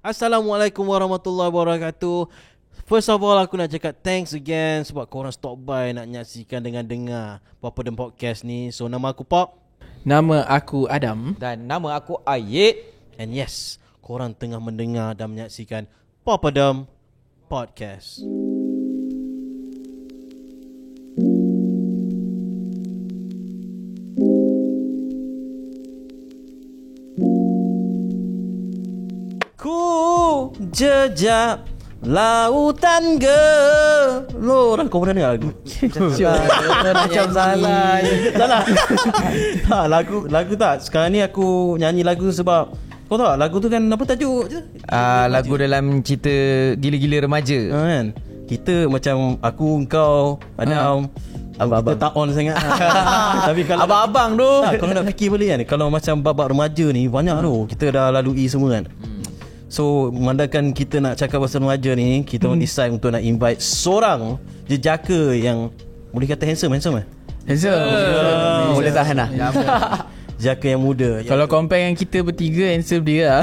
Assalamualaikum warahmatullahi wabarakatuh. First of all, aku nak cakap thanks again sebab korang stop by nak menyaksikan dengan dengar Papa Dem Podcast ni. So, nama aku Pop. Nama aku Adam. Dan nama aku Ayed. And yes, korang tengah mendengar dan menyaksikan Papa Dem Podcast. Ku jejak lautan gelora. Kau pernah dengar lagu? Macam salah. Salah. Tak, lagu tak. Sekarang ni aku nyanyi lagu sebab kau tahu lagu tu kan apa tajuk je? Lagu dalam cerita gila-gila remaja. Kan? Kita macam aku, kau, Adam, abang-abang tak on sangat. Tapi kalau Abang-abang tu. tak, kalau nak fikir balik kan, kalau macam babak remaja ni banyak tu kita dah lalui semua kan. So memandangkan kita nak cakap pasal remaja ni, kita decide untuk nak invite seorang jejaka yang boleh kata handsome Handsome. Boleh tahan lah. jejaka yang muda. Kalau compare dengan kita bertiga, handsome dia lah.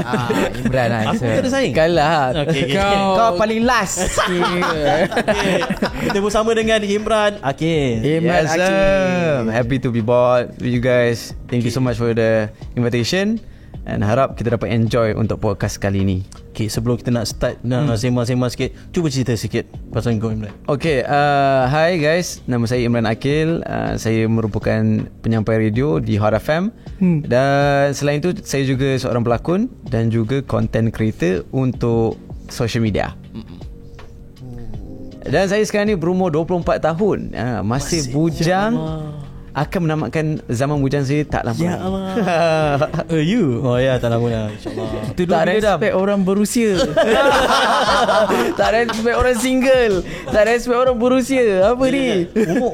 Imran lah. aku tak ada saing. Kalah. Okay. Kau paling last. Okay. Kita bersama dengan Imran Akil. Imran Yes, Akil. happy to be bored with you guys. Thank you so much for the invitation. And harap kita dapat enjoy untuk podcast kali ni. Okay, sebelum kita nak start nak sembang-sembang sikit, cuba cerita sikit pasal kau, Imran. Okay, hi guys. Nama saya Imran Akil. Saya merupakan penyampai radio di Hot FM. Dan selain itu, saya juga seorang pelakon dan juga content creator untuk social media. Dan saya sekarang ni berumur 24 tahun. Masih bujang. Akan menamatkan zaman bujang saya tak lama. Ya Allah. You? Oh ya, tak lama dah, insyaAllah. Itu tak respect orang berusia. Tak respect orang single. Tak respect orang berusia. Apa ni?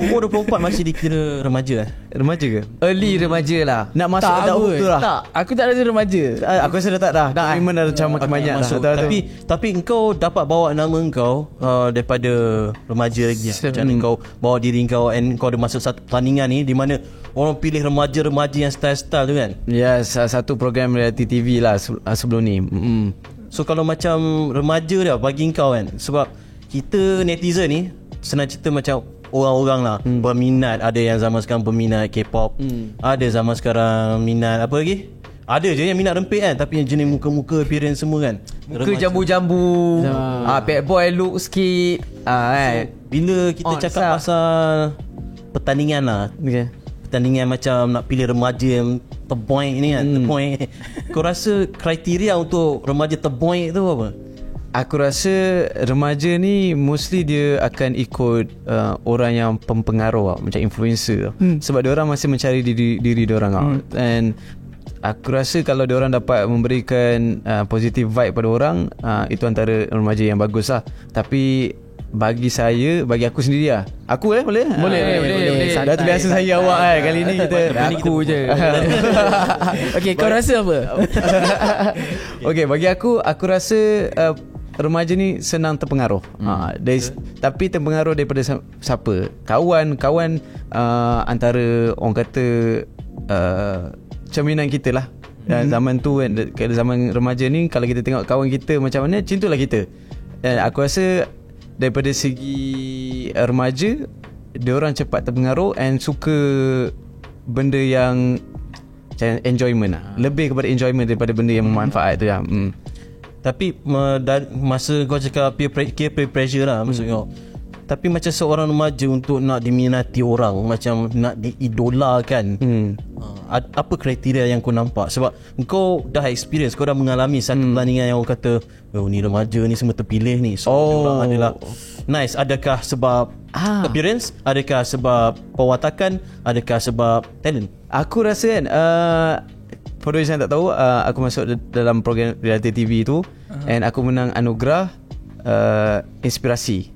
Umur 24 masih dikira remaja. Remaja ke? Early remaja lah. Nak masuk Tak adulthood apa. tu lah. Tak. Aku tak rasa remaja. Aku rasa dah tak dah. Dah Aiman dah macam makin banyak dah. Masuk. Tapi engkau dapat bawa nama engkau daripada remaja lagi. Macam mana kau bawa diri engkau, and kau ada masuk satu pertandingan ni di mana orang pilih remaja-remaja yang style-style tu kan. Yes, satu program reality TV lah sebelum ni. So kalau macam remaja dah bagi engkau kan, sebab kita netizen ni senang cerita macam orang-orang lah berminat. Ada yang zaman sekarang berminat K-pop, ada zaman sekarang minat apa lagi, ada je yang minat rempit kan, tapi yang jenis muka-muka appearance semua kan, Muka jambu-jambu, bad boy look sikit. So, bila kita cakap pasal pertandingan lah, Okay. pertandingan macam nak pilih remaja yang terpoint ni kan, terpoint. Kau rasa kriteria untuk remaja terpoint tu apa? Aku rasa remaja ni mostly dia akan ikut orang yang pempengaruh macam influencer. Sebab dia orang masih mencari diri dia orang. And aku rasa kalau dia orang dapat memberikan positive vibe pada orang, itu antara remaja yang bagus lah. Tapi bagi aku sendiri lah. Aku boleh? Boleh. Dah terbiasa saya awak kali ni kita Aku je. Okay, kau rasa apa? Okay, bagi aku rasa remaja ni senang terpengaruh. Tapi terpengaruh daripada siapa? Kawan antara orang kata cerminan kita lah. Dan zaman tu kan, zaman remaja ni, kalau kita tengok kawan kita macam mana, macam itulah kita. Dan aku rasa daripada segi remaja, dia orang cepat terpengaruh and suka benda yang macam enjoyment lah. Lebih kepada enjoyment daripada benda yang bermanfaat tu lah. Tapi masa kau cakap peer pressure lah, maksud kau, tapi macam seorang remaja untuk nak diminati orang, macam nak diidolakan, apa kriteria yang kau nampak? Sebab kau dah experience, kau dah mengalami satu pertandingan yang orang kata, oh ni remaja ni semua terpilih ni. So orang adalah nice. Adakah sebab appearance? Adakah sebab perwatakan? Adakah sebab talent? Aku rasa kan, for those yang tak tahu, aku masuk dalam program reality TV tu, and aku menang anugerah inspirasi.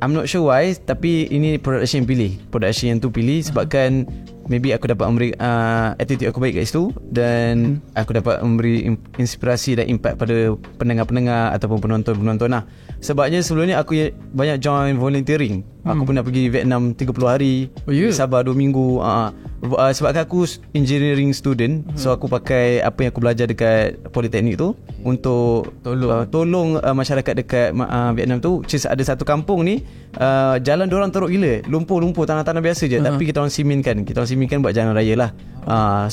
I'm not sure why, tapi ini production yang pilih. Production yang tu pilih sebabkan maybe aku dapat memberi attitude aku baik kat situ, dan aku dapat memberi inspirasi dan impact pada pendengar-pendengar ataupun penonton-penonton lah. Sebabnya sebelum ni aku banyak join volunteering. Aku pernah pergi Vietnam 30 hari, Sabah 2 minggu. Sebabkan aku engineering student, so aku pakai apa yang aku belajar dekat Politeknik tu untuk tolong masyarakat dekat Vietnam tu. Ada satu kampung ni, jalan diorang teruk gila, lumpur-lumpur, tanah-tanah biasa je, tapi kita orang siminkan buat jalan raya lah.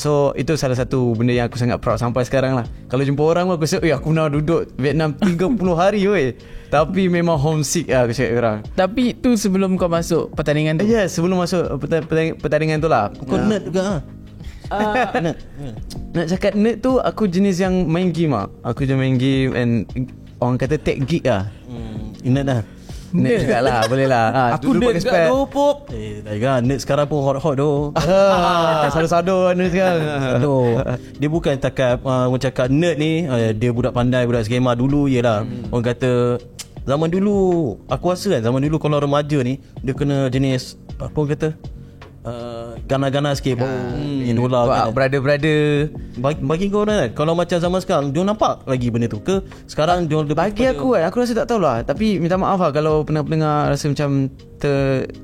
So itu salah satu benda yang aku sangat proud sampai sekarang lah. Kalau jumpa orang aku rasa aku nak duduk Vietnam 30 hari weh. Tapi memang homesick lah aku cakap orang. Tapi tu sebelum kau masuk pertandingan tu? Ya, sebelum masuk pertandingan tu lah. Kau nerd juga Nak cakap nerd tu, aku jenis yang main game lah. Aku je main game and orang kata tech geek lah. Nerd dah. Nerd juga lah, boleh lah. Aku nerd juga tu Pop. Tak juga, nerd sekarang pun hot-hot tu. Sado-sado nerd sekarang. Aduh. Dia bukan cakap orang cakap nerd ni dia budak pandai, budak skema dulu yelah. Orang kata zaman dulu, aku rasa kan zaman dulu kalau remaja ni dia kena jenis apa orang kata gana-gana sikit idola kan. Brother-brother. Bagi kau kan, kalau macam zaman sekarang dia nampak lagi benda tu ke sekarang dia Bagi aku kan, aku rasa tak tahulah. Tapi minta maaf lah kalau pernah dengar rasa macam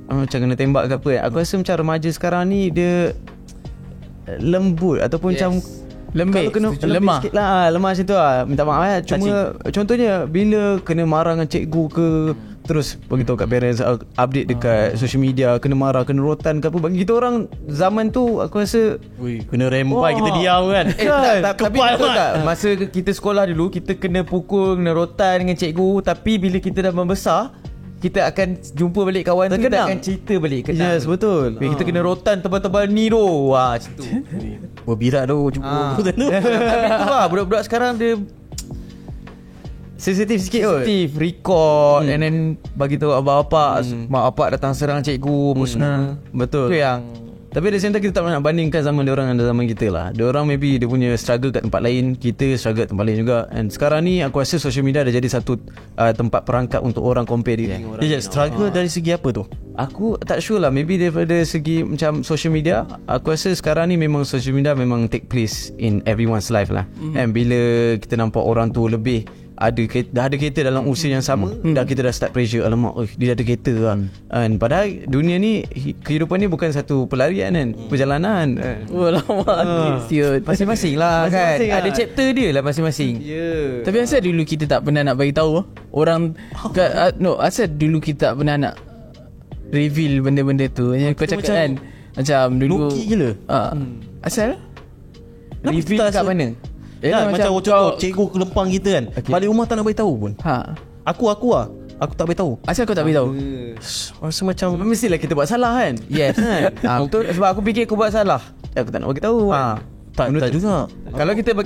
macam kena tembak ke apa kan. Aku rasa macam remaja sekarang ni dia lembut ataupun macam lembik, lemah sikit lah, lemah macam tu lah. Minta maaf lah. Cuma contohnya bila kena marah dengan cikgu ke, terus beritahu kat parents, update dekat social media, kena marah, kena rotan ke apa, bagi kita orang zaman tu aku rasa kena rempai kita diam kan. Tapi betul tak, masa kita sekolah dulu kita kena pukul, kena rotan dengan cikgu, tapi bila kita dah membesar kita akan jumpa balik kawan tu, kita akan cerita balik. Yes, betul. Kita kena rotan tebal-tebal ni tu. Wah, macam tu. Berbirak tu cuba. Tapi tu lah, budak-budak sekarang dia sensitif sikit kot. Sensitif, record and then bagi tahu abang-bapak, mak bapak datang serang cikgu apa semua. Betul. Itu yang, tapi ada same time kita tak nak bandingkan zaman diorang dengan zaman kita lah. Diorang maybe dia punya struggle kat tempat lain, kita struggle kat tempat lain juga. And sekarang ni aku rasa social media dah jadi satu tempat perangkap untuk orang compare diri dengan orang. Dia struggle dari segi apa tu? Aku tak sure lah. Maybe daripada segi macam social media, aku rasa sekarang ni memang social media memang take place in everyone's life lah. And bila kita nampak orang tu lebih dah ada kereta dalam usia yang sama, dah kita dah start pressure, alamak dia dah ada kereta lah. And padahal dunia ni, kehidupan ni bukan satu pelarian kan, perjalanan. Lama masing-masing lah kan, ada chapter dia lah masing-masing. Tapi asal dulu kita tak pernah nak bagi tahu orang asal dulu kita tak pernah nak reveal benda-benda tu. Yang kau cakap kan macam dulu Loki gila. Asal reveal kat mana? Macam contoh cikgu kelempang kita kan, balik rumah tak nak bagi tahu pun. Aku tak bagi tahu. Asal kau tak bagi tahu? Rasa macam mestilah kita buat salah kan. Yes. Betul, sebab aku fikir aku buat salah, aku tak nak bagi tahu. Tak juga.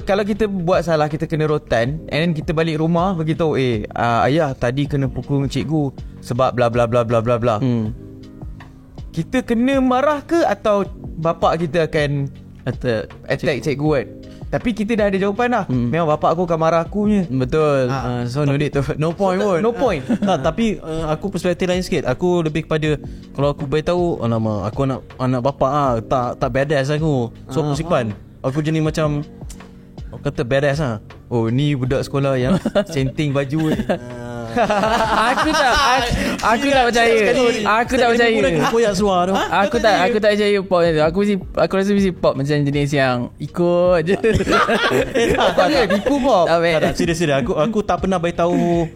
Kalau kita buat salah, kita kena rotan, and then kita balik rumah bagi tahu, ayah tadi kena pukul cikgu sebab bla bla bla bla bla bla. Kita kena marah ke atau bapak kita akan attack cikgu kan? Tapi kita dah ada jawapan dah. Memang bapak aku akan marah aku punya. Betul. So no need to, no point pun. No point. Tapi aku perspektif lain sikit. Aku lebih kepada, kalau aku beritahu, alamak aku anak bapak tak badass aku. So aku simpan. Aku jenis macam kata badass lah. Oh ni budak sekolah yang senting baju ni. Aku tak percaya. Aku tak percaya. Koyak seluar tu. Aku tak percaya Pop tu. Aku rasa mesti Pop macam jenis yang ikut je. Tipu Pop. Tak, serius. Aku tak pernah beritahu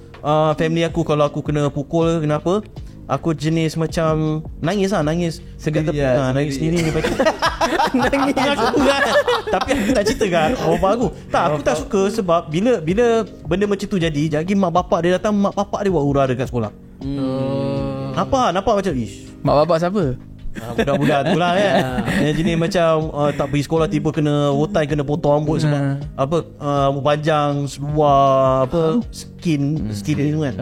family aku kalau aku kena pukul, kenapa. Aku jenis macam nangis segan nangis sendiri ni baca. Nangis aku kan. Tapi aku tak cerita kan bapak aku. Aku tak suka sebab bila benda macam tu jadi mak bapak dia datang, mak bapak dia buat hura dekat sekolah. Nampak macam mak bapak siapa? Budak-budak tu lah kan. Yang jenis macam tak pergi sekolah, tiba kena rotan, kena potong rambut sebab panjang seluar skin dia tu kan.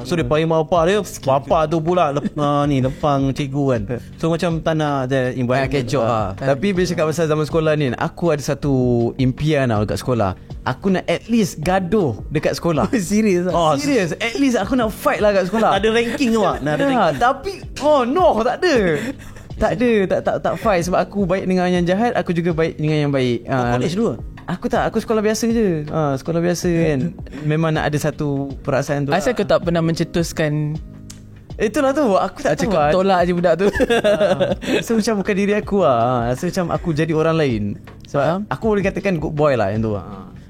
So dia panggil mak bapak dia, bapak tu pula lempang cikgu kan. So macam tak nak banyak kecok lah. Tapi bila cakap pasal zaman sekolah ni, aku ada satu impian lah dekat sekolah. Aku nak at least gaduh dekat sekolah. Serius lah. Serius. At least aku nak fight lah kat sekolah. Ada ranking ke Mak? Tapi tak ada. Tak ada, tak fight. Sebab aku baik dengan yang jahat, aku juga baik dengan yang baik. College dulu? Aku sekolah biasa je. Sekolah biasa kan. Memang nak ada satu perasaan tu. Asal kau tak pernah mencetuskan? Itulah tu, aku tak tahu. Cakap tolak je budak tu. Rasa macam bukan diri aku lah. Rasa macam aku jadi orang lain. Sebab aku boleh katakan good boy lah yang tu.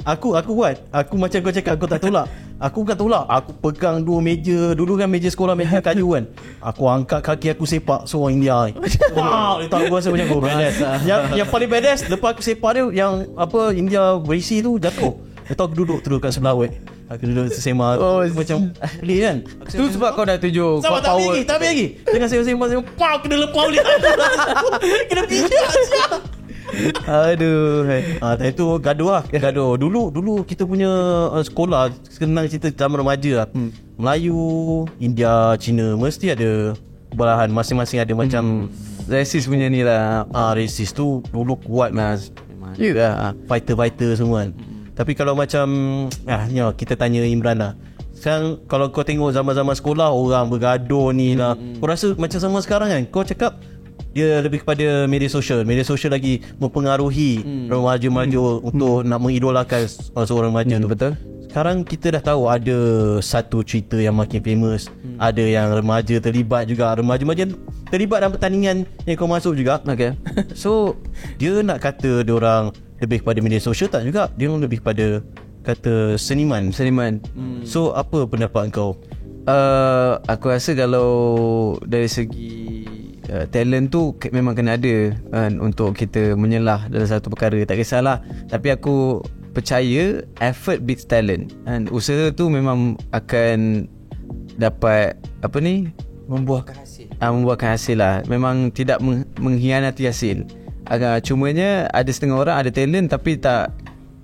Aku buat. Aku macam kau cakap, aku tak tolak. Aku bukan tolak. Aku pegang 2 meja. Dulu kan meja sekolah, meja kayu kan. Aku angkat kaki aku sepak seorang India. Wow, dia tak rasa macam badass. Yang paling badass, lepas aku sepak dia, yang apa India berisi tu jatuh. Dia tahu aku duduk terus kat sebelah wek. Aku duduk sembang. Macam pelik kan. Tu sebab kau dah tunjuk kau tak power. Tak habis lagi. Tengah sembang pau kena lepau dia. Kena pijak. Aduh. Tapi tu gaduh lah. Gaduh. Dulu kita punya sekolah, senang cerita zaman remaja lah. Melayu, India, Cina, mesti ada belahan. Masing-masing ada macam Racist punya ni lah. racist tu dulu kuat lah. Ya. Fighter-fighter semua kan. Tapi kalau macam kita tanya Imran lah. Sekarang kalau kau tengok zaman-zaman sekolah, orang bergaduh ni lah. Kau rasa macam sama sekarang kan? Kau cakap dia lebih kepada media sosial. Media sosial lagi mempengaruhi remaja-remaja untuk nak mengidolakan seorang remaja tu. Betul. Sekarang kita dah tahu ada satu cerita yang makin famous. Ada yang remaja terlibat juga. Remaja-remaja terlibat dalam pertandingan yang kau masuk juga. Okay. So dia nak kata dia orang lebih pada media sosial, tak juga. Dia orang lebih pada kata seniman. So apa pendapat kau? Aku rasa kalau dari segi talent tu memang kena ada kan, untuk kita menyelah dalam satu perkara. Tak kisahlah. Tapi aku percaya effort beats talent kan. Usaha tu memang akan dapat membuahkan hasil lah. Memang tidak mengkhianati hasil. Cumanya ada setengah orang ada talent tapi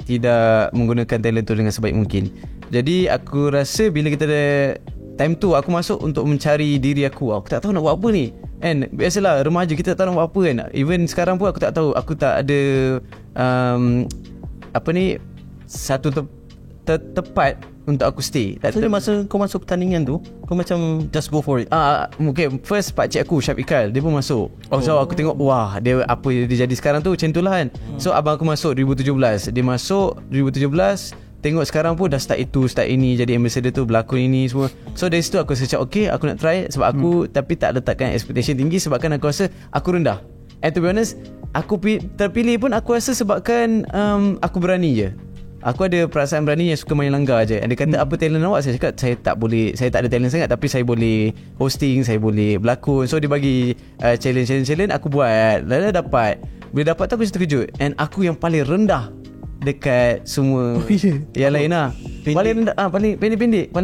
tidak menggunakan talent tu dengan sebaik mungkin. Jadi aku rasa bila kita ada time tu, aku masuk untuk mencari diri aku. Aku tak tahu nak buat apa ni. And biasalah remaja kita tak tahu nak buat apa kan. Even sekarang pun aku tak tahu. Aku tak ada satu tepat untuk aku stay. So masa kau masuk pertandingan tu, kau macam just go for it. Mungkin first pakcik aku Syaf Ikal, dia pun masuk. So aku tengok wah, dia apa dia jadi sekarang tu macam tu lah kan. So abang aku masuk 2017. Dia masuk 2017. Tengok sekarang pun dah start itu, start ini, jadi ambassador tu, berlakon ini semua. So dari situ aku rasa okay, aku nak try. Sebab aku tapi tak letakkan expectation tinggi. Sebabkan aku rasa aku rendah. And to be honest, aku terpilih pun aku rasa sebabkan aku berani je. Aku ada perasaan berani yang suka main langgar je. Dia kata apa talent awak? Saya cakap saya tak ada talent sangat, tapi saya boleh hosting, saya boleh berlakon. So dia bagi challenge, aku buat. Lalu dapat. Bila dapat tu aku terkejut. And aku yang paling rendah dekat semua yang lain lah. Paling rendah, paling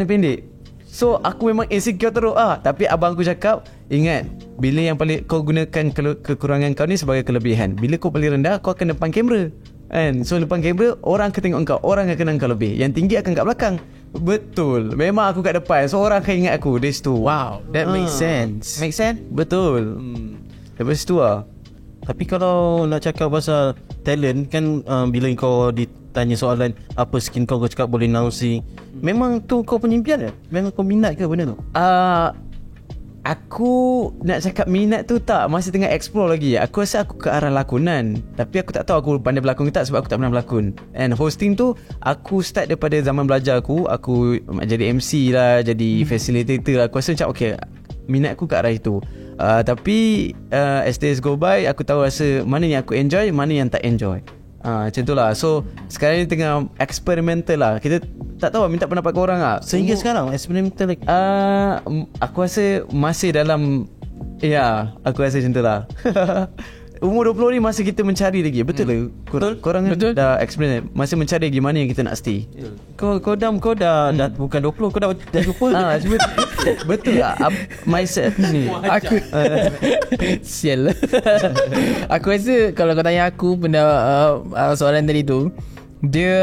pendek. So aku memang insecure teruk Tapi abang aku cakap, ingat, bila yang paling kau gunakan kekurangan kau ni sebagai kelebihan. Bila kau paling rendah, kau akan depan kamera kan. So depan kamera, orang akan tengok kau, orang akan kenal kau lebih. Yang tinggi akan kat belakang. Betul. Memang aku kat depan, so orang akan ingat aku. Dari situ, wow, that makes sense. Make sense? Betul. Lepas tu Tapi kalau nak cakap pasal talent kan, bila kau ditanya soalan apa skill kau cakap boleh announcing. Memang tu kau punya impian ke? Memang kau minat ke benda tu? Aku nak cakap minat tu tak, masih tengah explore lagi. Aku rasa aku ke arah lakonan, tapi aku tak tahu aku pandai berlakon ke tak, sebab aku tak pernah berlakon. And hosting tu aku start daripada zaman belajar aku jadi MC lah, jadi facilitator lah. Aku rasa macam okay, minat aku ke arah itu. Tapi as days go by, aku tahu rasa mana yang aku enjoy, mana yang tak enjoy. Macam tu lah. So sekarang ni tengah eksperimental lah. Kita tak tahu, minta pendapat korang lah. Sehingga sekarang eksperimental lagi. Aku rasa masih dalam, aku rasa macam tu lah. Umur 20 ni masih kita mencari lagi. Betul lah. Korang betul. Dah experience, masih mencari lagi mana yang kita nak stay. Kau dah bukan 20, kau dah lupa. Betul lah. Mindset ni. Aku sial. Aku rasa kalau kau tanya aku soalan tadi tu, dia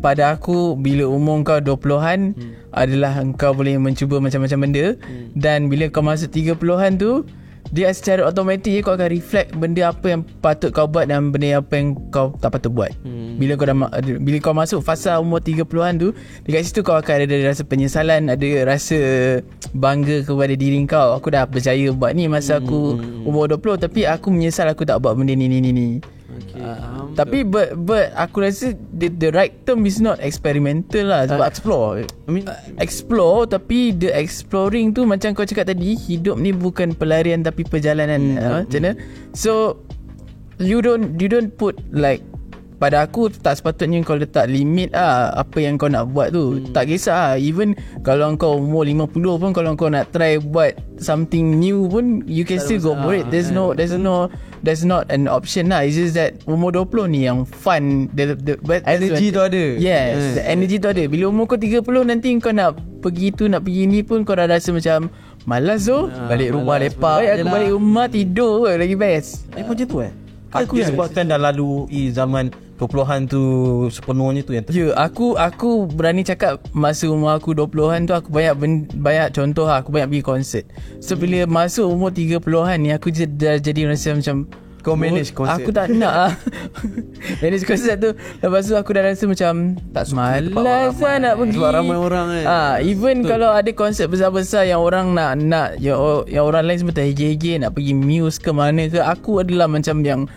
pada aku bila umur kau 20-an adalah engkau boleh mencuba macam-macam benda. Dan bila kau masuk 30-an tu, dia secara automatik kau akan reflect benda apa yang patut kau buat dan benda apa yang kau tak patut buat. Bila kau masuk fasa umur 30-an tu, dekat situ kau akan ada rasa penyesalan, ada rasa bangga kepada diri kau. Aku dah berjaya buat ni masa aku umur 20, tapi aku menyesal aku tak buat benda ni. Tapi but aku rasa the right term is not experimental lah, sebab explore, tapi the exploring tu macam kau cakap tadi, hidup ni bukan pelarian tapi perjalanan. Macam mana? So you don't put like, pada aku tak sepatutnya kau letak limit apa yang kau nak buat tu. Tak kisah even kalau kau umur 50 pun, kalau kau nak try buat something new pun, you can still go for it. There's not an option lah. It's just that umur 20 ni yang fun, the energy tu ada. Yes, the energy tu ada. Bila umur kau 30 nanti kau nak pergi tu, nak pergi ni pun kau dah rasa macam malas tu. Balik rumah lepak je lah. Balik rumah tidur ke lagi best. Macam tu aku sebabkan dah lalu zaman 20-an tu sepenuhnya tu yang aku berani cakap masa umur aku 20-an tu aku banyak contoh aku banyak pergi konsert. So bila masuk umur 30-an ni aku dah jadi rasa macam kau manage konsert. Aku tak nak manage konsert tu. Lepas tu aku dah rasa macam tak malas nak pergi sebab ramai orang even betul. Kalau ada konsert besar-besar yang orang nak yang orang lain semua terhege-hege nak pergi Muse ke mana ke, aku adalah macam yang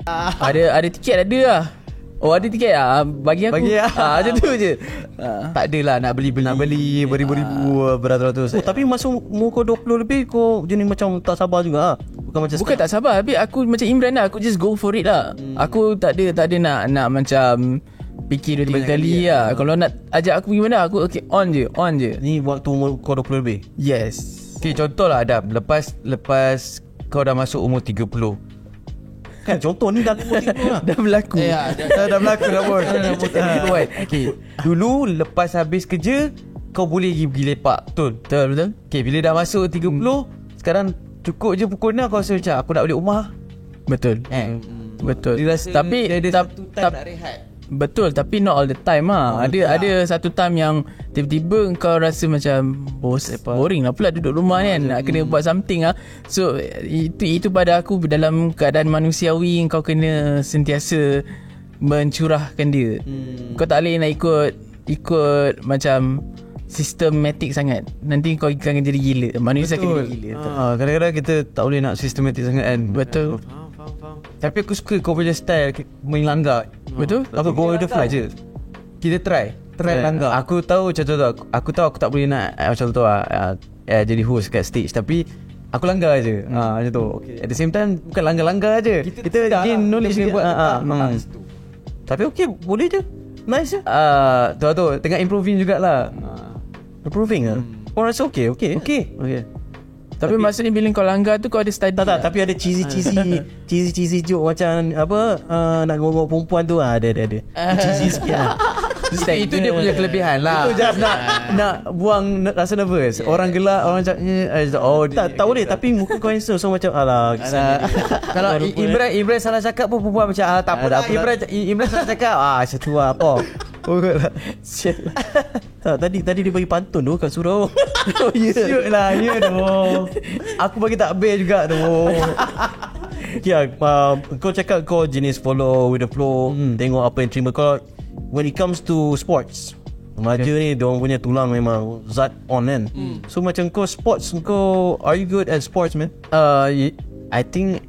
ada tiket ada lah. Oh ada tiket bagi aku. Macam tu je. Tak adalah nak beli beribu-ribu beratus-ratus. Tapi masa umur kau 20 lebih kau jenis macam tak sabar juga. Bukan tak sabar, tapi aku macam Imran lah, aku just go for it lah. Aku tak ada nak macam fikir 2-3 kali lah. Kalau nak ajak aku pergi mana, aku okay, on je. Ni waktu umur kau 20 lebih. Yes. Okay, contoh lah Adam, lepas kau dah masuk umur 30. Kan contoh ni dah lah. Dah berlaku. Dah berlaku dah pun. Okay, dulu lepas habis kerja kau boleh pergi lepak. Betul. Okay, bila dah masuk 30 sekarang cukup je pukul 6 kau rasa macam aku nak balik rumah. Betul. Betul. Tapi ada satu time nak rehat. Betul, tapi not all the time ada satu time yang tiba-tiba kau rasa macam boring lah pula duduk rumah kan, nak kena buat something So itu pada aku dalam keadaan manusiawi, kau kena sentiasa mencurahkan dia. Kau tak boleh nak ikut macam sistematik sangat, nanti kau akan jadi gila. Manusia akan jadi gila. Kadang-kadang kita tak boleh nak sistematik sangat kan. Betul. Tapi aku suka kau punya style main langgar. Betul? Aku go with the flow je. Kita try langgar. Aku tahu macam tu. Aku tahu aku tak boleh nak macam tu jadi host kat stage, tapi aku langgar je. Macam tu. Okay. At the same time bukan langgar-langgar je. Kita gain knowledge ni buat. Tapi okay, boleh je. Nice je. Tu tengah improving jugalah. Improving lah. Kau rasa okay. Tapi maksudnya bila kau langgar tu kau ada study tak, tapi ada cheesy joke macam apa nak ngomong perempuan tu ada cheesy sikit lah. Itu dia punya kelebihan lah. Itu just nak buang rasa nervous. Orang gelak, orang macam tak boleh. Tapi muka kau handsome, so macam alah kalau Imran salah cakap pun perempuan macam tak apa lah. Imran salah cakap macam tu lah apa. Tadi dia bagi pantun tu kat surau. Siut lah. Ya tu. Aku bagi takbir juga tu. Kau cakap kau jenis follow with the flow, tengok apa yang terima. Kau when it comes to sports, remaja ni diorang punya tulang memang zat on kan. So macam kau sports, kau are you good at sports man? I think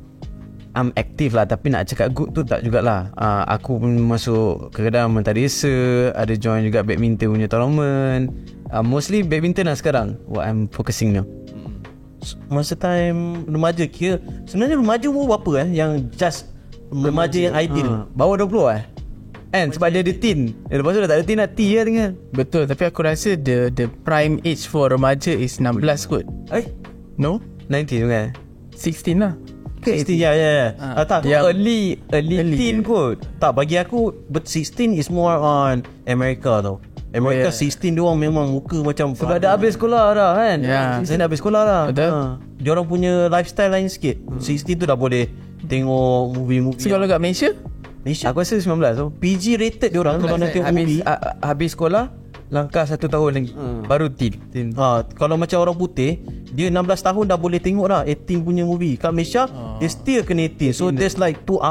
I'm active lah, tapi nak cakap good tu tak jugalah. Aku pun masuk kadang-kadang mentarisa, ada join juga badminton punya tournament. Mostly badminton lah sekarang what I'm focusing now. Masa time remaja, kira sebenarnya remaja umur berapa yang just remaja yang ideal? Bawah 20 kan, sebab dia ada teen. Lepas tu dah tak ada teen lah, T lah tinggal. Betul, tapi aku rasa the prime age for remaja is 16 kot. No? 19 kan? 16 lah. 16 ya. Tak, early teen kot. Tak, bagi aku 16 is more on America tau. America 16 diorang memang muka macam sebab dah habis sekolah dah kan. Saya dah habis sekolah dah. Betul. Diorang punya lifestyle lain sikit. 16 tu dah boleh tengok movie. So kalau kat Malaysia aku rasa 19 tu. PG rated diorang kalau nak tengok movie. Habis sekolah langkah 1 tahun lagi baru teen. Kalau macam orang putih, dia 16 tahun dah boleh tengok dah 18 punya movie. Kat Malaysia dia still kena 18. So there's like 2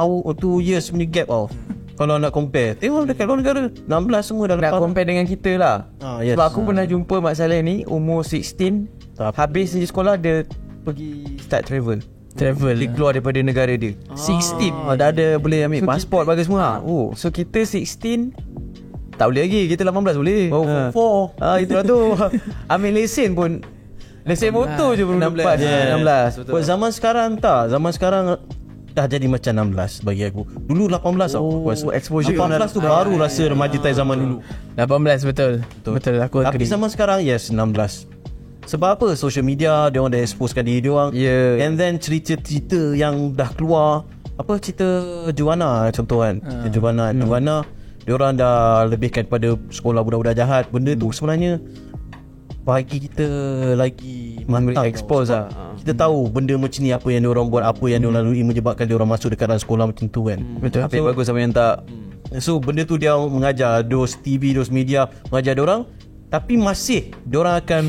years punya gap off. Kalau nak compare, tengok dekat luar negara 16 semua dah Nak lepas. compare dengan kita lah. Yes. Sebab aku pernah jumpa Mak Saleh ni umur 16, habis je sekolah dia pergi start travel. Dia keluar daripada negara dia. 16 dah ada boleh ambil pasport bagi semua. So kita 16 tak boleh lagi. Kita 18 boleh. Itulah tu. Ambil lesen pun, lesen motor je belum dapat. 16. Betul. Zaman sekarang tak. Zaman sekarang dah jadi macam 16 bagi aku. Dulu 18 tau. Exposure 18 tu baru rasa remaja time zaman dulu. 18 betul aku Tapi agree. zaman sekarang yes 16. Sebab apa? Social media dia orang dah exposekan diri dia orang. And then cerita-cerita yang dah keluar, apa cerita Juana contoh kan. Cerita Juana dia orang dah lebihkan kepada sekolah budak-budak jahat. Benda tu sebenarnya bagi kita lagi mantap expose lah. Kita tahu benda macam ni, apa yang dia orang buat, apa yang dia orang lalui menyebabkan dia orang masuk dekat dalam sekolah macam tu kan. Betul. Apa yang bagus sama yang tak. So benda tu dia mengajar dos TV, dos media mengajar dia orang, tapi masih dia orang akan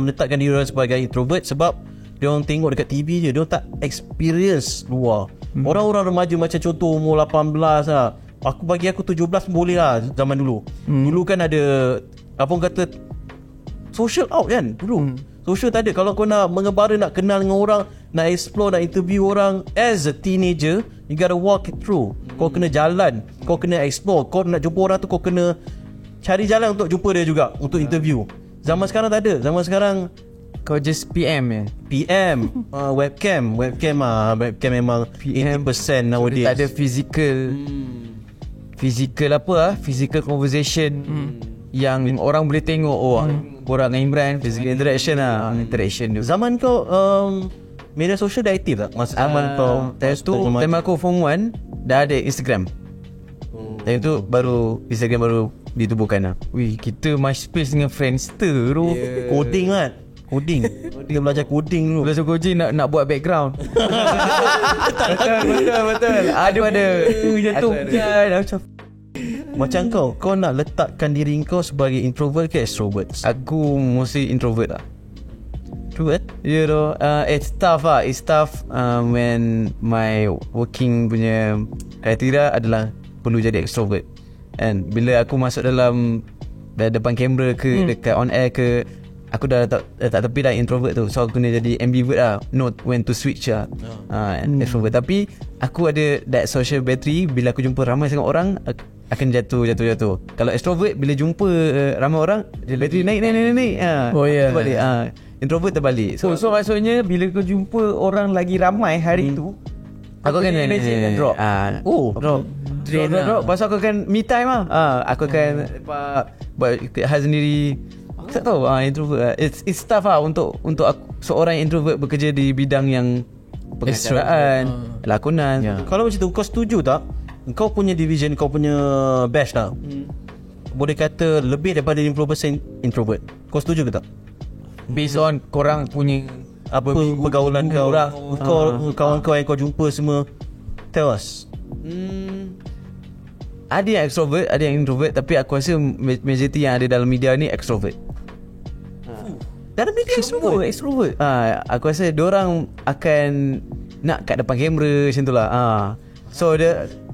menetapkan diri orang sebagai introvert sebab dia orang tengok dekat TV je, dia orang tak experience luar. Orang-orang remaja macam contoh umur 18 lah. Bagi aku 17 boleh lah zaman dulu. Dulu kan ada apa orang kata social out kan dulu. Social tak ada. Kalau kau nak mengebara, nak kenal dengan orang, nak explore, nak interview orang as a teenager, you gotta walk it through. Kau kena jalan, kau kena explore. Kau nak jumpa orang tu, kau kena cari jalan untuk jumpa dia juga, untuk interview. Zaman sekarang tak ada. Zaman sekarang kau just PM je. PM, webcam memang PM 80% nowadays. Tak ada physical apa lah, physical conversation yang orang boleh tengok. Korang dengan Imran, physical interaction lah. Interaction tu. Zaman kau media sosial dah aktif tak? Masa zaman kau time aku form 1 dah ada Instagram. Time tu baru Instagram baru ditubuhkan lah. Kita MySpace dengan Friendster tu. Coding kan? Coding. Dia belajar coding dulu. Belajar coding nak buat background. Betul. Ada jatuh hujan macam. Macam kau nak letakkan diri kau sebagai introvert ke extrovert? Aku mostly introvert lah. Introvert? You know, it's tough lah. It's tough when my working punya kriteria adalah perlu jadi extrovert. And bila aku masuk dalam depan kamera ke dekat on air ke, aku dah tak tepi dah introvert tu. So aku kena jadi ambivert lah. Know when to switch lah. Extrovert. Tapi aku ada that social battery. Bila aku jumpa ramai sangat orang, akan jatuh. Kalau extrovert, bila jumpa ramai orang, battery naik. Terbalik. Introvert terbalik. So maksudnya bila kau jumpa orang lagi ramai hari tu, aku akan drop. Drop. Pasal aku akan me time lah. Aku akan buat hal sendiri. Aku tak tahu. Introvert lah. It's tough lah untuk aku, seorang introvert bekerja di bidang yang pengacaraan, lakonan. Kalau macam tu, kau setuju tak? Kau punya division, kau punya batch lah, boleh kata lebih daripada 50% introvert. Kau setuju ke tak? Based on korang punya apa pergaulan kau, kawan kau yang kau jumpa semua, tell us. Ada yang extrovert, ada yang introvert. Tapi aku rasa majority yang ada dalam media ni extrovert. Dalam media semua extrovert. Aku rasa diorang akan nak kat depan kamera macam tu lah. So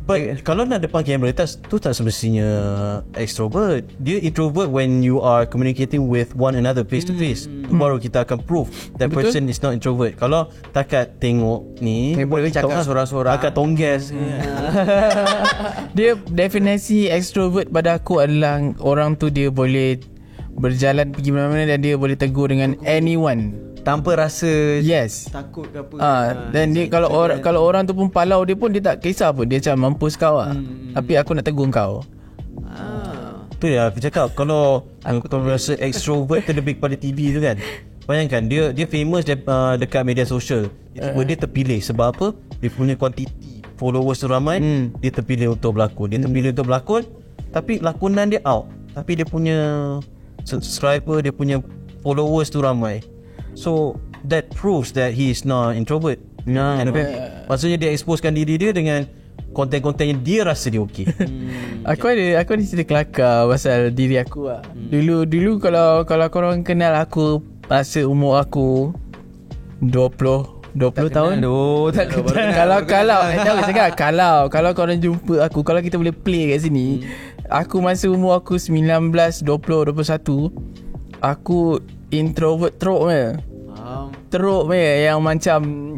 but kalau nak depan kamera tu tak semestinya extrovert. Dia introvert when you are communicating with one another face to face. Baru kita akan prove that person is not introvert. Kalau takat tengok ni, boleh cakap sorang-sorang, takat tonggas. Dia definisi extrovert pada aku adalah orang tu dia boleh berjalan pergi mana-mana dan dia boleh tegur dengan anyone tanpa rasa takut ke apa. Dan dia kalau orang tu pun palau, dia pun dia tak kisah pun. Dia macam mampus kau lah. Tapi aku nak tegur kau. Tu ya aku cakap. Kalau aku rasa extrovert tu lebih kepada TV tu kan. Bayangkan dia famous dekat media sosial. Dia terpilih sebab apa? Dia punya quantity followers tu ramai. Dia terpilih untuk berlakon. Tapi lakonan dia out. Tapi dia punya subscriber, dia punya followers tu ramai. So that proves that he is not introvert. Maksudnya dia exposekan diri dia dengan konten-konten yang dia rasa dia okey. Aku ada cerita kelakar pasal diri aku lah. Dulu kalau korang kenal aku masa umur aku 20 tahun. Tak kenal. Kalau korang jumpa aku, kalau kita boleh play kat sini, aku masa umur aku 19, 20, 21, aku introvert teruk Teruk yang macam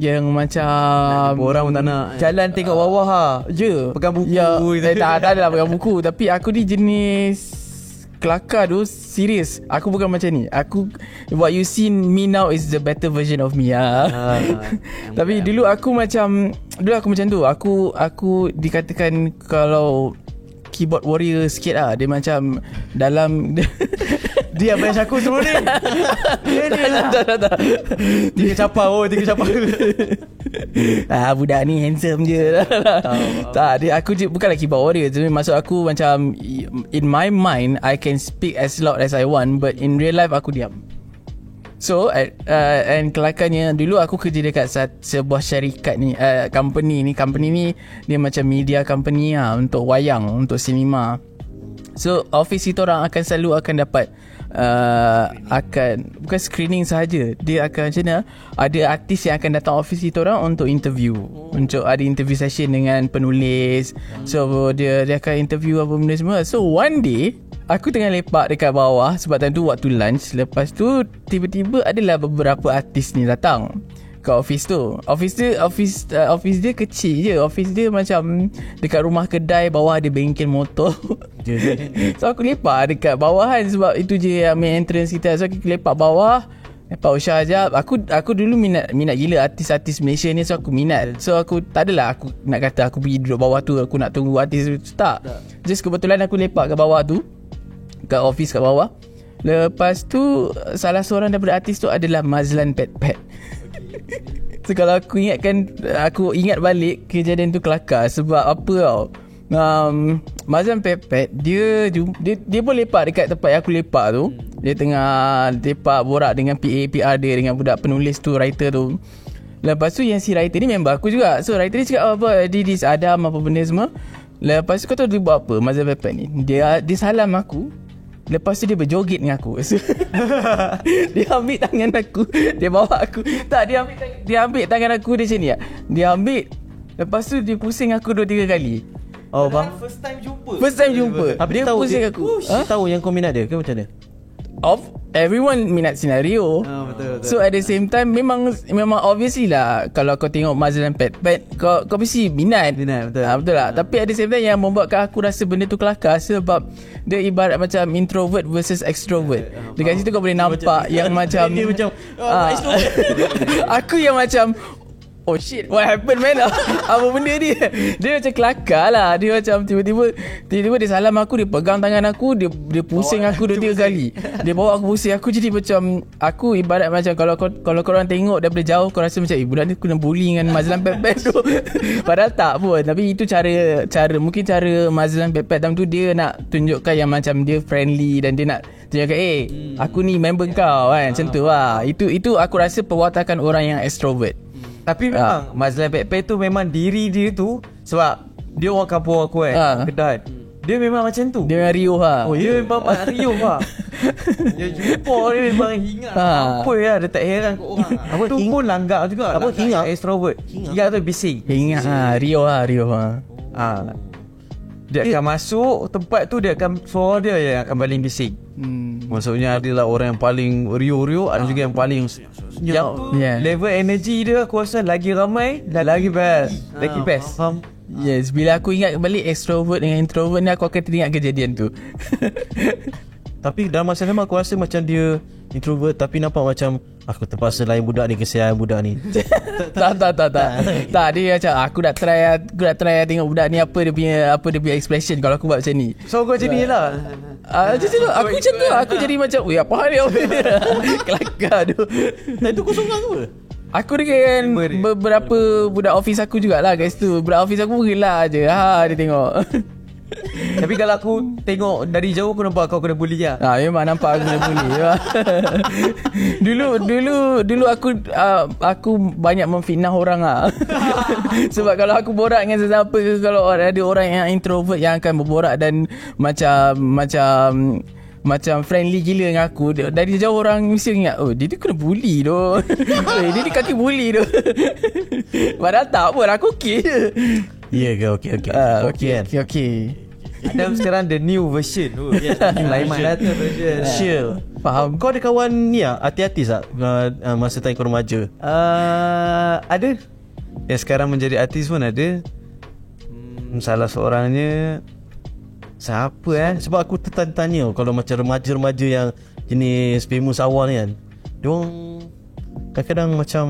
orang pun tak nak jalan tengok bawah je. Pegang buku tak adalah pegang buku. Tapi aku ni jenis kelakar tu, serius. Aku bukan macam ni. What you see me now is the better version of me Tapi dulu aku macam tu. Aku dikatakan kalau keyboard warrior sikit lah. Dia macam dalam dia bench aku semua ni. Dia ni lah. Tak. Tiga capa. Budak ni handsome je. Tak, aku bukanlah keyboard warrior. Tapi maksud aku macam in my mind I can speak as loud as I want, but in real life aku diam. So and kelakarnya, dulu aku kerja dekat sebuah syarikat ni, company ni dia macam media company untuk wayang, untuk sinema. So office itu orang akan selalu dapat bukan screening sahaja, dia akan macam mana, ada artis yang akan datang office itu orang untuk interview, untuk ada interview session dengan penulis. So dia akan interview apa benda semua. So one day aku tengah lepak dekat bawah sebab time tu waktu lunch. Lepas tu tiba-tiba adalah beberapa artis ni datang ke office tu. Office dia kecil je. Office dia macam dekat rumah kedai, bawah ada bengkel motor. So aku lepak dekat bawah kan, sebab itu je yang main entrance kita. So aku lepak bawah, lepak Usha sekejap. Aku dulu minat gila artis-artis Malaysia ni. So aku minat. So aku tak adalah aku nak kata aku pergi duduk bawah tu, aku nak tunggu artis tu. Tak. Just kebetulan aku lepak kat bawah tu, kat office kat bawah. Lepas tu salah seorang daripada artis tu adalah Mazlan Pet. So kalau aku ingat balik kejadian tu kelakar. Sebab apa tau, Mazlan Pet dia pun lepak dekat tempat yang aku lepak tu. Dia tengah lepak borak dengan PR dia, dengan budak penulis tu, writer tu. Lepas tu yang si writer ni member aku juga. So writer ni cakap apa, Didis Adam apa benda semua. Lepas tu kau tahu dia buat apa Mazlan Pet ni? Dia salam aku. Lepas tu dia berjoget dengan aku. So, dia ambil tangan aku, dia bawa aku. Tak, dia ambil tangan aku dia macam ni. Dia ambil, lepas tu dia pusing aku 2-3 kali. Oh bang, First time Tapi jumpa. Dia tahu pusing dia, aku. tahu yang kau minat dia ke macam mana? Everyone minat senario. Betul. So at the same time memang obviously lah, kalau kau tengok Mazlan Pet kau mesti minat betul. Betul lah. Tapi at the same time yang membuatkan aku rasa benda tu kelakar, sebab dia ibarat macam introvert versus extrovert. Dekat situ kau boleh nampak yang macam dia macam aku yang macam oh shit, what happened man? Apa benda dia? Dia macam kelakar lah. Dia macam tiba-tiba dia salam aku, dia pegang tangan aku, dia pusing aku 2-3 kali. Dia bawa aku pusing. Aku jadi macam, aku ibarat macam kalau korang tengok daripada jauh, kau rasa macam budak ni kena bully dengan Mazlan Pet tu. Padahal tak pun. Tapi itu mungkin cara Mazlan Pet time tu, dia nak tunjukkan yang macam dia friendly, dan dia nak tunjukkan aku ni member kau kan, macam tu lah. Itu aku rasa perwatakan orang yang extrovert. Tapi memang Mazlan Pet tu memang diri dia tu, sebab dia orang kampung aku Kedah. Dia memang macam tu. Dia memang riuh lah. Oh dia memang riuh lah. Dia jumpa dia memang hingat. Apa ya, dia tak heran kau orang. Apa tu pun langgak juga. Apa hingat? Extrovert. Hingat tu bising. Hingat riuh lah. Dia akan masuk tempat tu, dia akan suara dia yang akan paling bising. Maksudnya adalah orang yang paling riuh-riuh, ada juga yang paling yang tu level energy dia aku rasa lagi ramai dan lagi best. Lagi best. Yes, bila aku ingat balik extrovert dengan introvert ni, aku akan teringat kejadian tu. Tapi dalam masa lama aku rasa macam dia introvert, tapi nampak macam aku terpaksa lain budak ni, kesian budak ni. Tak, dia macam aku nak try tengok budak ni apa dia punya expression kalau aku buat macam ni. So kau macam ni lah. Aku macam tu. Aku jadi macam apa hal dia. Kelakar tu. Itu kau seorang ke? Aku dengan beberapa budak office aku jugalah guys tu. Budak office aku gelak je. Dia tengok. Tapi kalau aku tengok dari jauh, aku nampak kau kena bully lah. Memang nampak aku kena bully. Dulu aku banyak memfitnah orang lah. Sebab kalau aku borak dengan sesiapa ke, kalau ada orang yang introvert yang akan berborak dan macam friendly gila dengan aku, dari jauh orang mesti ingat, dia kena bully doh. Dia kaki bully doh. Padahal tak pun, aku okey je. Ya ke? Okey. Ada sekarang the new version. Lain mana tu version. Chill. Faham. Kau ada kawan ni hati-hati tak masa time kau remaja? Ada. Yang sekarang menjadi artis pun ada. Salah seorangnya siapa Sebab aku tertanya kalau macam remaja-remaja yang jenis famous awal ni kan, diorang kadang-kadang macam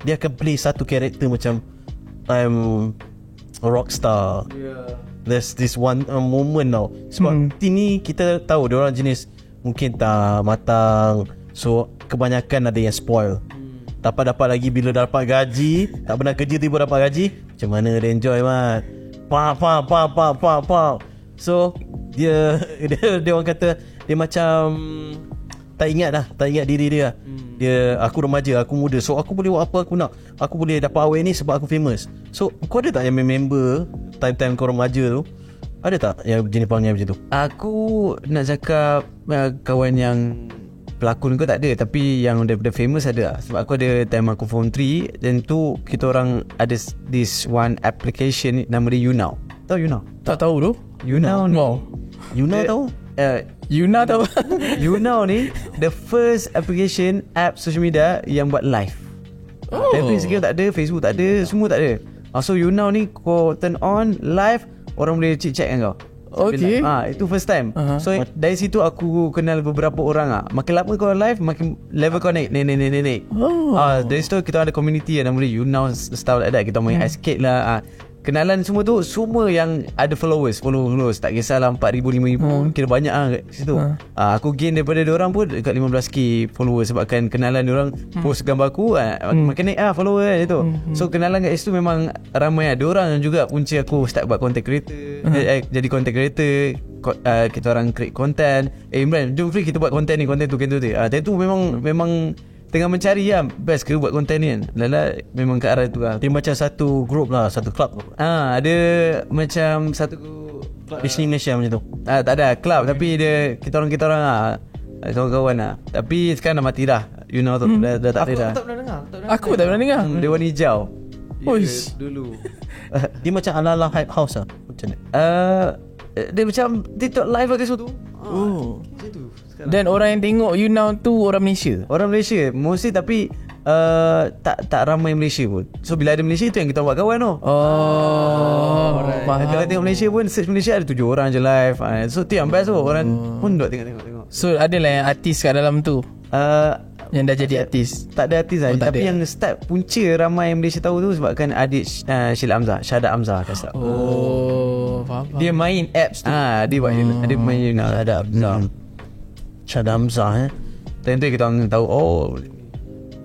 dia akan play satu karakter macam I'm a rockstar. There's this one moment now. Sebab ini kita tahu diorang jenis mungkin tak matang, so kebanyakan ada yang spoil. Dapat lagi bila dah dapat gaji, tak pernah kerja tiba dapat gaji, macam mana dia enjoy mat. Pa. So dia orang kata dia macam tak ingat diri dia. Dia, aku remaja, aku muda, so aku boleh buat apa aku nak. Aku boleh dapat awet ni sebab aku famous. So kau ada tak yang member time-time kau remaja tu? Ada tak yang jenis perangai macam tu? Aku nak cakap kawan yang pelakon kau tak ada, tapi yang daripada famous ada. Sebab aku ada time aku form 3, dan tu kita orang ada this one application nama dia YouNow. Tahu YouNow? Tak tahu tu. YouNow ni. YouNow tahu? Yuna tahu. YouNow ni the first application app social media yang buat live. Tapi Instagram tak ada, Facebook tak ada, semua tak ada. So YouNow ni kau turn on live, orang boleh chit-chat dengan kau. Okay. Itu first time. So dari situ aku kenal beberapa orang. Makin lama kau live, makin level kau naik. Dari situ kita ada community yang nama dia YouNow style like that. Kita main ice skate lah. Kenalan semua tu, semua yang ada followers tak kisahlah 4,000 5,000 kira banyak kat situ. Aku gain daripada diorang pun dekat 15k followers, sebabkan kenalan diorang post gambar aku, makin naik follower itu. So kenalan kat situ memang ramai. Diorang juga punca aku start buat content creator. Jadi content creator. Kita orang create content. Imran, jom free kita buat content ni, content tu. Time tu memang tengah mencari best ke buat konten ni kan. Lala memang ke arah tu lah. Dia macam satu group lah, satu club. Ada macam satu Disney Malaysia macam tu. tak ada club, tapi dia kita orang kawan-kawan lah. Tapi sekarang dah mati dah. You know tu dah tak ada dah. Aku tak pernah dengar. Dia warna hijau. Uish. Dulu. Dia macam ala-ala Hype House lah. Macam ni. Dia macam TikTok live lah semua tu. Macam tu. Dan orang yang tengok YouNow tu orang Malaysia. Orang Malaysia mostly, tapi tak ramai Malaysia pun. So bila ada Malaysia, tu yang kita buat kawan tu. Kalau tengok Malaysia pun, search Malaysia ada 7 orang je live. So tu yang best tu. Orang pun duk tengok. So adalah yang artis kat dalam tu, yang dah jadi artis. Tak ada artis lah. Tapi ada. yang start punca ramai Malaysia tahu tu sebabkan adik Syahada Hamzah kat start. Faham. Dia main apps tu. Dia buat dia main Syahada Hamzah. Syahada Hamzah Tentu kita orang tahu.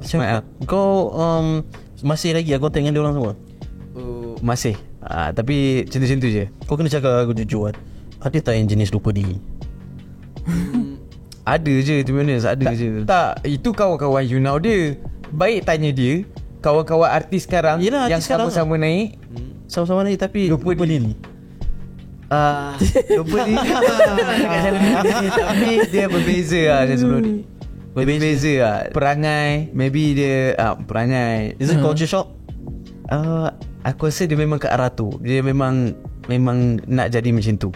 Macam kau masih lagi kau tengok dia orang semua? Masih. Tapi macam tu je. Kau kena cakap aku jujur kan, ada tak yang jenis lupa diri? Ada je, to be honest. Ada je. Tak, itu kawan-kawan YouNow dia. Baik tanya dia, kawan-kawan artis sekarang. Yelah, yang artis sekarang sama-sama naik. Sama-sama naik tapi lupa diri. Lupa diri. Tapi dia berbeza lah dengan sebelum ni. Berbeza lah. Perangai, maybe dia perangai. Is it culture shock? Aku rasa dia memang ke arah tu. Dia memang nak jadi macam tu.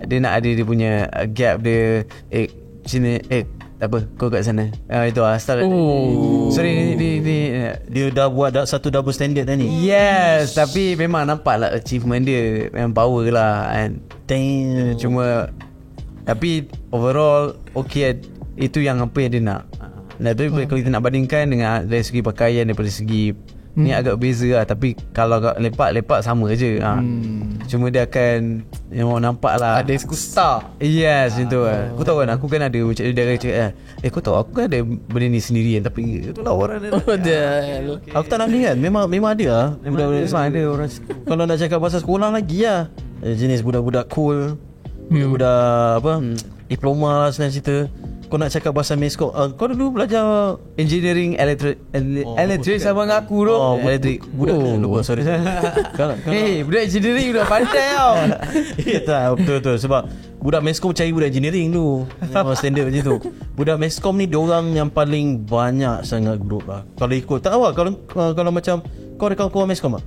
Dia nak ada dia punya gap dia. Sini tak apa, kau kat sana. Itu start. Sorry ni Dia dah buat satu double standard dah ni. yes, tapi memang nampak lah achievement dia. Memang power lah kan. Damn. Cuma tapi overall okay, itu yang apa yang dia nak. Tapi kalau kita nak bandingkan dengan dari segi pakaian, daripada segi ni agak beza lah. Tapi kalau lepak sama je. Cuma dia akan memang nampak lah Ada star. yes, itu lah. Aku tahu kan, aku kan ada macam dia cakap kau tahu aku kan ada benda ni sendirian. Tapi itulah orang dia. Aku tak nak ni kan. Memang ada lah. Memang ada orang. Kalau nak cakap pasal sekolah lagi lah. jenis budak-budak cool, budak-budak apa, diploma lah senang cerita. Kau nak cakap pasal meskom, kau dulu belajar engineering elektrik sama dengan aku tu. Elektrik. Budak lupa, sorry. Budak engineering dah pandai tau. Ya tak, betul sebab budak meskom cari budak engineering tu. Memang standard macam tu. Budak meskom ni diorang yang paling banyak sangat group lah. Kalau ikut tak tahu lah, kalau macam kau ada kawan-kawan meskom tak?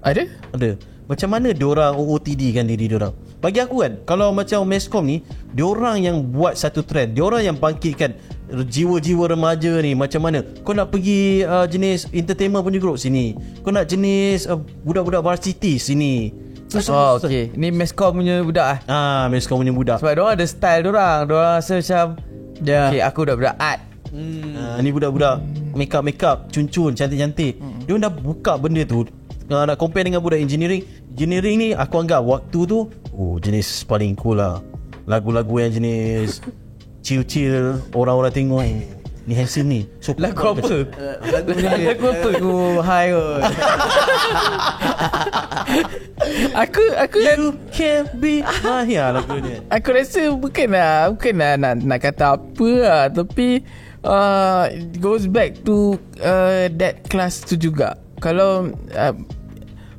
Ada. Macam mana diorang OOTD kan diri diorang? Bagi aku kan, kalau macam meskom ni, diorang yang buat satu trend, diorang yang bangkitkan jiwa-jiwa remaja ni. Macam mana kau nak pergi jenis entertainment punya group sini, kau nak jenis budak-budak varsity sini. Okay. Ni meskom punya budak meskom punya budak. Sebab diorang ada style diorang rasa macam okay, aku dah budak art. Ni budak-budak make-up cun-cun, cantik-cantik. Diorang dah buka benda tu. Nak compare dengan budak engineering ni, aku anggap waktu tu jenis paling cool lah. Lagu-lagu yang jenis chill-chill, orang-orang tengok ni handsome ni. So lagu apa? Lagu apa? Lagu high kot. Aku You can't be my lagu ni. Aku rasa bukan nak kata apa lah, tapi it goes back to that class tu juga. Kalau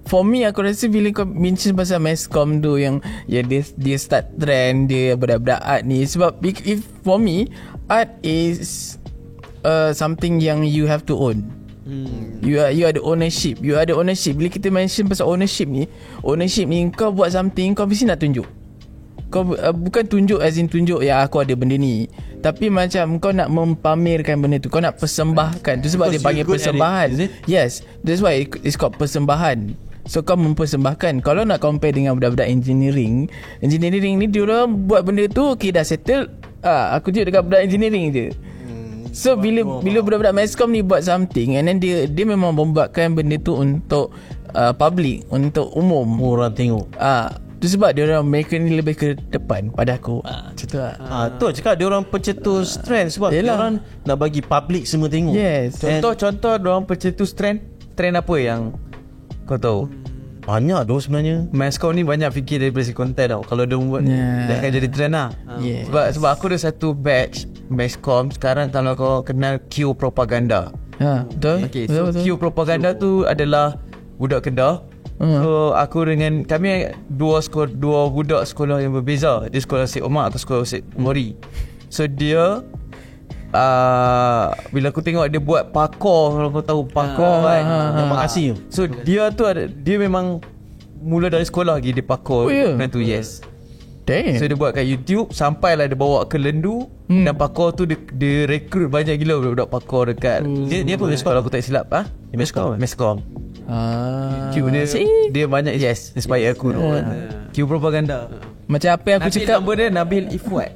for me, aku rasa bila kau mention pasal meskom tu yang dia start trend, dia budak-budak art ni. Sebab if for me, art is something yang you have to own. You ada ownership. Bila kita mention pasal ownership ni, kau buat something, kau mesti nak tunjuk. Kau bukan tunjuk as in tunjuk aku ada benda ni, tapi macam kau nak mempamerkan benda tu, kau nak persembahkan. Tu sebab dia panggil persembahan. Yes, that's why it's called persembahan. So kau mempersembahkan. Kalau nak compare dengan budak-budak engineering ni, diorang buat benda tu okay, dah settle. Aku tunjuk dekat budak engineering je. So bila budak-budak meskom ni buat something, and then dia memang membuatkan benda tu untuk public, untuk umum, orang tengok. Tu sebab mereka ni lebih ke depan pada aku. Macam tu lah. Tu cakap diorang pencetus trend. Sebab diorang nak bagi public semua tengok. Yes. Contoh diorang pencetus trend apa yang kau tahu? Banyak tu sebenarnya. Meskom ni banyak fikir daripada si konten tau. Kalau dia buat, dia akan jadi trend lah. Yes. Sebab aku ada satu batch meskom sekarang, kalau kau kenal Q Propaganda. Betul. Okay, so betul. Q Propaganda tu adalah budak Kedah. So aku dengan kami dua budak sekolah yang berbeza. Dia sekolah Syed Omar, aku sekolah Syed Mori. So dia bila aku tengok dia buat parkour, kalau kau tahu parkour kan, terima kasih. So dia memang mula dari sekolah lagi dia parkour. Benda tu yes. Damn. So dia buat kat YouTube, sampailah dia bawa ke Lendu. Dan parkour tu dia rekrut banyak gila budak-budak parkour dekat dia apa sekolah aku tak silap Meskom. Dia banyak inspire aku tu. Q Propaganda. Macam apa yang aku cakap, nama dia Nabil Ifwat.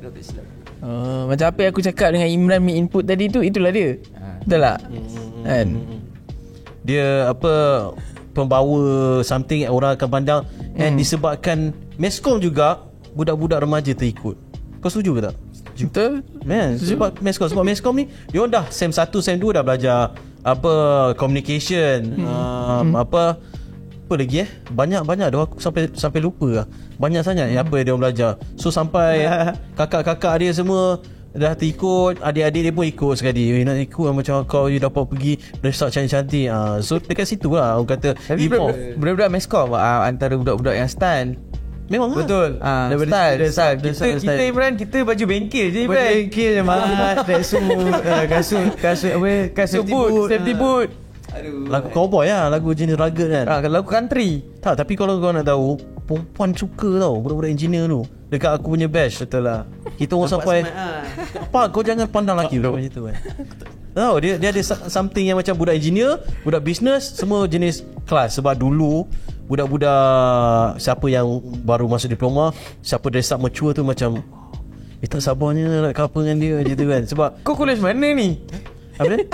macam apa yang aku cakap dengan Imran Mi Input tadi tu, itulah dia. Betul tak? Kan? Dia pembawa something orang akan pandang. And disebabkan meskom juga budak-budak remaja terikut. Kau setuju ke tak? Betul. Sebab meskom ni dia dah SEM 1 SEM 2 dah belajar communication, apa lagi banyak dah aku sampai lupa lah. Banyak sangat apa dia orang belajar. So sampai kakak-kakak dia semua dah terikut, adik-adik dia pun ikut sekali. Nak ikut macam kau, you dapat pergi dress up cantik-cantik. So dekat situ lah orang kata budak-budak meskom antara budak-budak yang style. Memang betul. Style. Kita Imran, kita baju bengkel je Imran. Bengkel je mat, kasut boot, safety boot. Lagu cowboy lah, lagu jenis rugged kan. Lagu country. Tapi kalau kau nak tahu, perempuan suka tau budak-budak engineer tu. Dekat aku punya batch. Betul lah. Kita orang sampai kau jangan pandang lelaki macam tu kan. Tahu dia ada something yang macam budak engineer, budak business, semua jenis kelas. Sebab dulu budak-budak siapa yang baru masuk diploma, siapa dress up mature tu macam tak sabarnya nak couple dengan dia macam tu kan. Sebab kau college mana ni? Apa dia?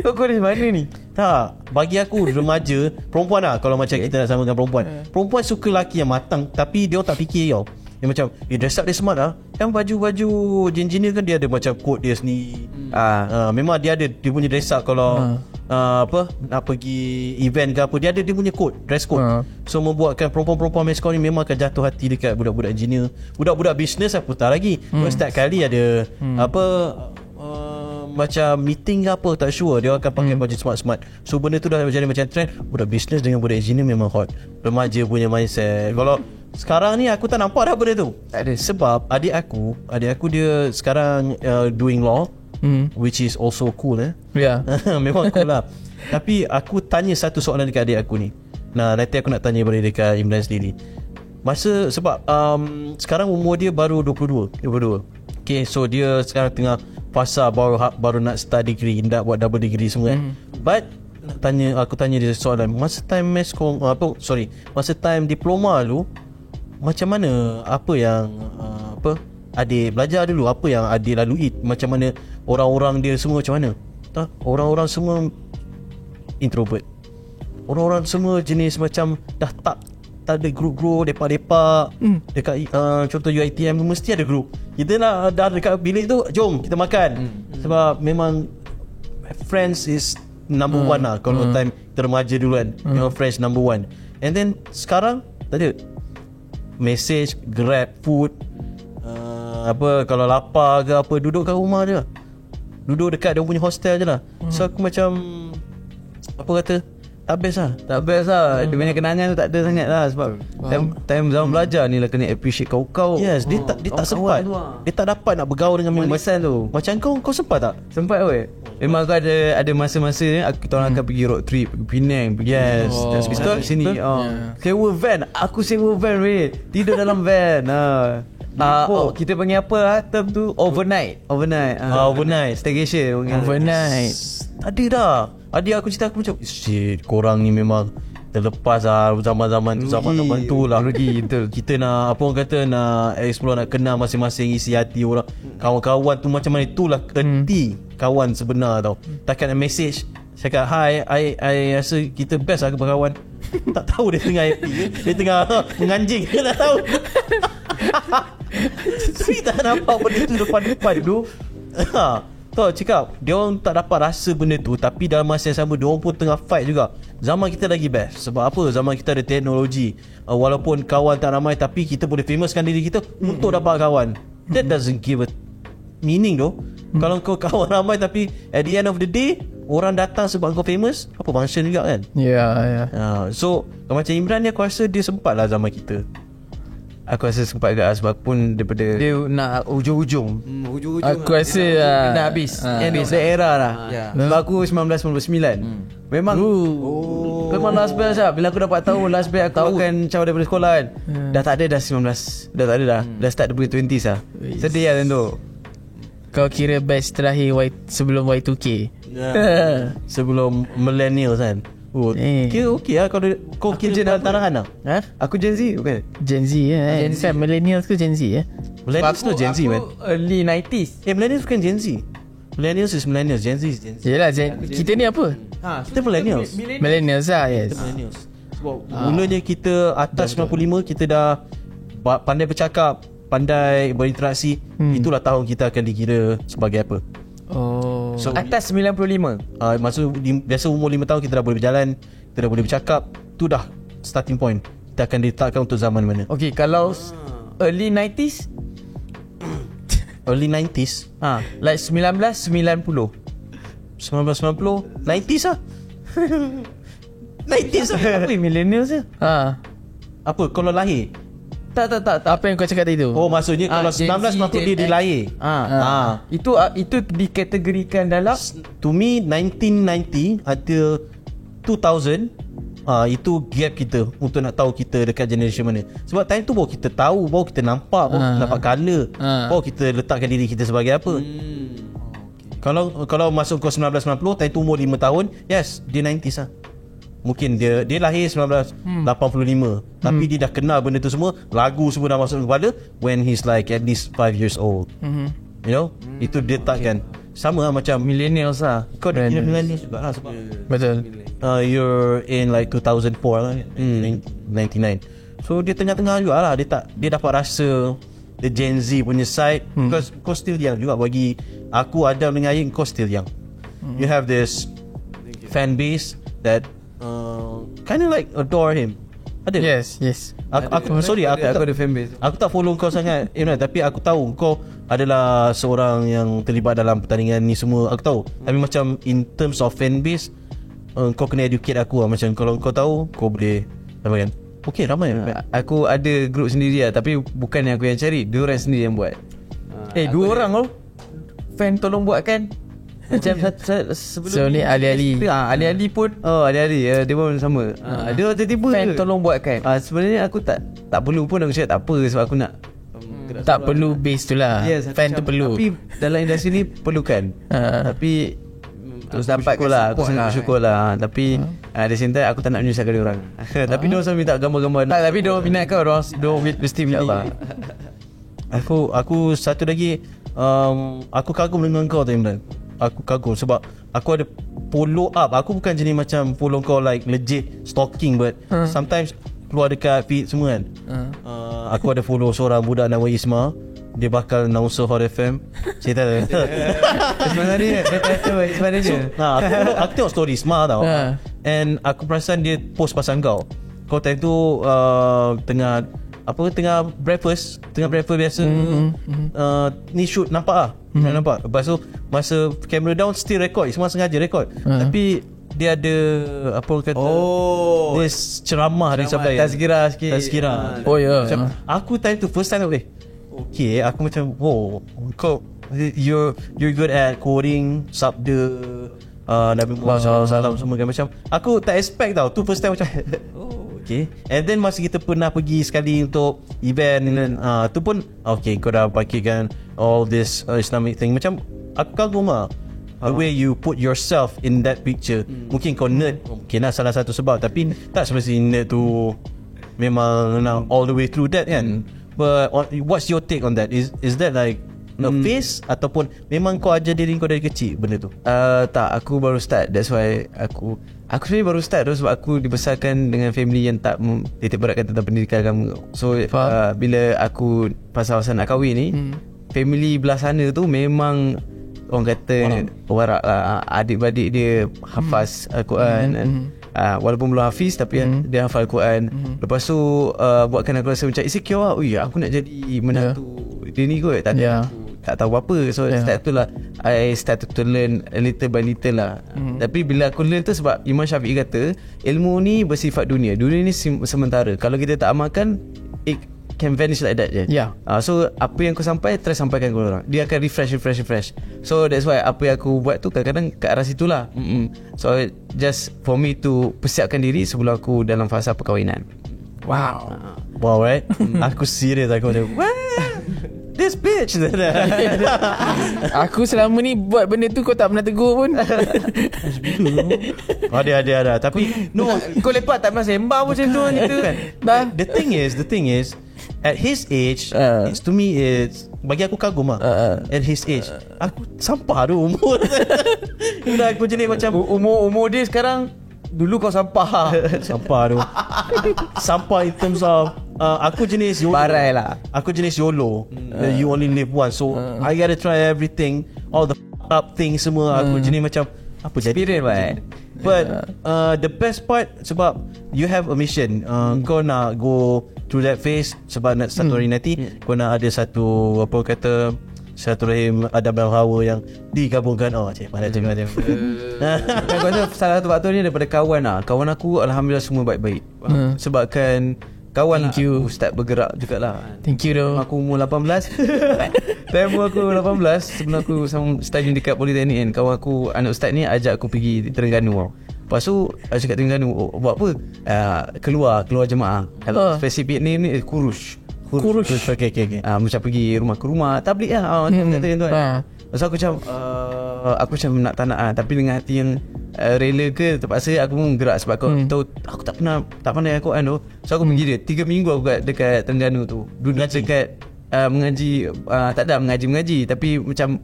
Kau college mana ni? Tak, bagi aku remaja, perempuan lah. Kalau macam kita nak samakan perempuan suka lelaki yang matang, tapi dia tak fikir tau. Dia macam dress up dia smart lah. Yang baju engineer kan dia ada macam coat dia sendiri. Memang dia ada dia punya dress up. Kalau nak pergi event ke apa, dia ada dia punya code, dress code. So membuatkan perempuan-perempuan main sekolah ni memang akan jatuh hati dekat budak-budak engineer. Budak-budak bisnes apatah lagi. Setiap kali ada macam meeting ke apa, tak sure, dia akan pakai baju smart-smart. So benda tu dah jadi macam trend. Budak bisnes dengan budak engineer memang hot. Remaja punya mindset. Kalau sekarang ni aku tak nampak dah benda tu. Tak ada. Sebab adik aku dia sekarang doing law, which is also cool Ya. memang cool lah. Tapi aku tanya satu soalan dekat adik aku ni. Nah, nanti aku nak tanya balik dekat Imran sendiri. Sebab sekarang umur dia baru 22. Okay, so dia sekarang tengah fasa baru nak start degree, nak buat double degree semua But aku tanya dia soalan, masa time masa time diploma lu, macam mana, apa yang adik belajar dulu, apa yang adik lalui, macam mana orang-orang dia semua, macam mana? Orang-orang semua introvert. Orang-orang semua jenis macam dah tak ada group lepak-lepak dekat contoh UiTM tu mesti ada group. Kita nak dah dekat bilik tu, jom kita makan. Sebab memang friends is number one lah. Kalau time kita remaja dulu kan, memang friends number one. And then sekarang tak ada message, grab food, kalau lapar ke apa, duduk kat rumah je lah. Duduk dekat dia punya hostel je lah. So aku macam tak best lah. Dia punya kenangan tu tak ada sangat lah. Sebab time zaman belajar ni lah kena appreciate kau. Yes, dia tak sempat. Dia tak dapat nak bergaul dengan mimisan tu. Macam kau sempat tak? Sempat weh. Memang aku ada masa-masa ni kita orang akan pergi road trip, pergi Penang, pergi sini. Sewa van. Aku sewa van weh. Tidur dalam van. Kita panggil apa term tu? Overnight. Staycation. Overnight. Ada dah. Adik aku cerita, aku macam shit, korang ni memang terlepas lah zaman-zaman tu lah. Kita nak nak explore, nak kenal masing-masing isi hati orang. Kawan-kawan tu macam mana, itulah erti kawan sebenar tau. Takkan nak message cakap hi, I rasa kita best lah berkawan. Tak tahu dia tengah happy, dia tengah menganjing, dia tak tahu. Tapi tak nampak benda tu depan tu. Tahu cakap dia orang tak dapat rasa benda tu, tapi dalam masa yang sama dia orang pun tengah fight juga. Zaman kita lagi best. Sebab apa? Zaman kita ada teknologi. Walaupun kawan tak ramai, tapi kita boleh famouskan diri kita untuk dapat kawan. That doesn't give a meaning though. Kalau kau kawan ramai tapi at the end of the day orang datang sebab kau famous, apa function juga kan? Ya. So macam Imran ni, aku rasa dia sempat lah zaman kita. Aku rasa sempat agak sebab pun daripada dia nak hujung-hujung. Aku rasa dah habis. Habis era lah. Sebab aku 1999. Memang memang last batch lah. Bila aku dapat tahu last batch aku akan caw daripada sekolah kan. Dah tak ada dah 19. Dah tak ada dah. Dah start daripada 20s lah. Sedih lah tentu. Kau kira batch terakhir sebelum Y2K. Sebelum millennials kan. Kira okey lah. Kau kira antara aku Gen Z bukan? Gen Z Gen Z millennials ke Gen Z Millennials tu Gen Z man. Early 90s. Millennials bukan Gen Z. Millennials is millennials. Gen Z is Gen Z. Yelah kita ni apa? Kita millennials. Millennials lah. Yes. Millennials. Sebab mulanya kita atas 95, kita dah pandai bercakap, pandai berinteraksi. Itulah tahun kita akan dikira sebagai apa. So atas 95. Maksud biasa umur 5 tahun kita dah boleh berjalan, kita dah boleh bercakap. Tu dah starting point. Kita akan diletakkan untuk zaman mana. Okay, kalau early 90s. Early 90s like 1990. 1990 90s lah. 90s lah. Apa millennials je? Apa kalau lahir? Tak. Apa yang kau cakap tadi tu? Oh, maksudnya kalau 1990 dia lahir. Itu dikategorikan dalam, to me 1990 until 2000. Itu gap kita untuk nak tahu kita dekat generation mana. Sebab time tu baru kita tahu, baru kita nampak, baru kita dapat colour, baru kita letakkan diri kita sebagai apa. Kalau masuk ke 1990, time tu umur 5 tahun, yes, dia 90s lah. Mungkin dia lahir 1985, tapi dia dah kenal benda tu semua, lagu semua dah masuk kepala when he's like at least 5 years old. You know, itu dia takkan sama lah macam millennials lah. Kau dah kira millennials juga lah sebab betul. You're in like 2004 lah, 99. So dia tengah-tengah juga lah. Dia dapat rasa the Gen Z punya side. Because kau still young juga. Bagi aku, Adam dengan Ayin, kau still young. You have this fan base that kind of like adore him. Ada? Yes. Aku sorry, aku ada fanbase. Aku tak follow kau sangat, tapi aku tahu kau adalah seorang yang terlibat dalam pertandingan ni semua. Aku tahu. Tapi macam in terms of fanbase, kau kena educate aku lah. Macam kalau kau tahu, kau boleh apa kan? Okay, ramai. Aku ada group sendiri lah, tapi bukan aku yang cari, diorang sendiri yang buat. Dua orang loh. Fan tolong buatkan. Macam sebelum So ni Ali-Ali. Ali-Ali pun Ada dia pun sama. Dia tiba-tiba fan tolong buatkan. Sebenarnya aku tak perlu pun aku cakap tak apa, sebab aku nak Tak perlu base tu lah. Fan tu perlu. Tapi dalam industri ni perlukan. Tapi terus dapat lah, aku sangat bersyukur lah. Tapi at the same time aku tak nak menyusahkan dia orang. Tapi dia selalu minta gambar-gambar. Tak, tapi dia minat kau, dia mesti minat. Aku satu lagi, aku kagum dengan kau tu, Imran. Aku kagum sebab aku ada follow up. Aku bukan jenis macam follow kau like legit stalking, but sometimes keluar dekat feed semua kan. Aku ada follow seorang budak nama Isma. Dia bakal announcer Hot FM. Cerita tu. Sebenarnya aku tengok story Isma tau. And aku perasan dia post pasal kau. Kau time tu tengah breakfast biasa. Ni shoot nampak lah. Nampak. Lepas tu masa camera down still record. Semua sengaja record. Tapi dia ada apa orang kata, dia ceramah dia sampai tazkirah sikit. Oh ya. Macam aku time tu first time okay, aku macam kau you're good at coding sabda Nabi Muhammad SAW semua kan. Macam aku tak expect tau. Tu first time macam okay. And then masa kita pernah pergi sekali untuk event, tu pun okay, kau dah pakaikan all this Islamic thing. Macam aku kagum lah the way you put yourself in that picture. Mungkin kau nerd, mungkin lah salah satu sebab. Tapi tak semestinya nerd tu memang all the way through that kan. But what's your take on that? Is that like a phase ataupun memang kau ajar diri kau dari kecil benda tu? Tak, aku baru start. That's why aku sebenarnya baru start tu sebab aku dibesarkan dengan family yang tak titik beratkan tentang pendidikan agama. So bila aku pasal nak kahwin ni, family belah sana tu memang orang kata warak lah. Adik-beradik dia hafaz Al-Quran. Walaupun belum hafiz tapi dia hafal Al-Quran. Lepas tu buatkan aku rasa macam insecure lah. Aku nak jadi menantu dia ni kot. Tak tahu apa. So start tu lah I started to learn little by little lah. Tapi bila aku learn tu sebab Imam Syafi'i kata ilmu ni bersifat dunia ni sementara. Kalau kita tak amalkan, it can vanish like that je. So apa yang kau try sampaikan kepada orang. Dia akan refresh. So that's why apa yang aku buat tu kadang-kadang ke arah situlah. So just for me to persiapkan diri sebelum aku dalam fasa perkahwinan. Wow Right. Aku serius, aku macam this bitch. Aku selama ni buat benda tu kau tak pernah tegur pun. Ada. Tapi No, kau lepak tak pernah sembang macam tu gitu. The thing is at his age, to me it's bagi aku kagum lah. At his age, aku sampah tu umur. Aku jenis macam Umur dia sekarang. Dulu kau sampah tu. Sampah in terms of aku jenis YOLO. Barai lah. Aku jenis YOLO. You only live once. So I gotta try everything, all the up things semua. Aku jenis macam apa jadi experience. But the best part sebab you have a mission. Kau nak go through that phase sebab nak satu hari nanti kau nak ada satu apa kata satu rahim adab dan hawa yang digabungkan. Mana cakap macam Aku rasa salah satu faktor ni daripada kawan lah. Kawan aku alhamdulillah semua baik-baik. Sebabkan kawan aku start bergerak jugalah. Thank you doh. Aku umur 18. Time aku 18, sebelum aku study dekat Politeknik kan, kawan aku anak ustaz ni ajak aku pergi Terengganu tau. Lepas tu cakap Terengganu, buat apa? Keluar jemaah. Spesifik name ni Kurush. Okay. Macam pergi rumah ke rumah tablik lah. So aku macam tak nak tapi dengan hati yang rela ke terpaksa aku pun gerak sebab aku tahu aku tak pandai Al-Quran tu. So aku pergi dia 3 minggu aku dekat Terengganu tu. Duduk dekat mengaji, tak ada mengaji tapi macam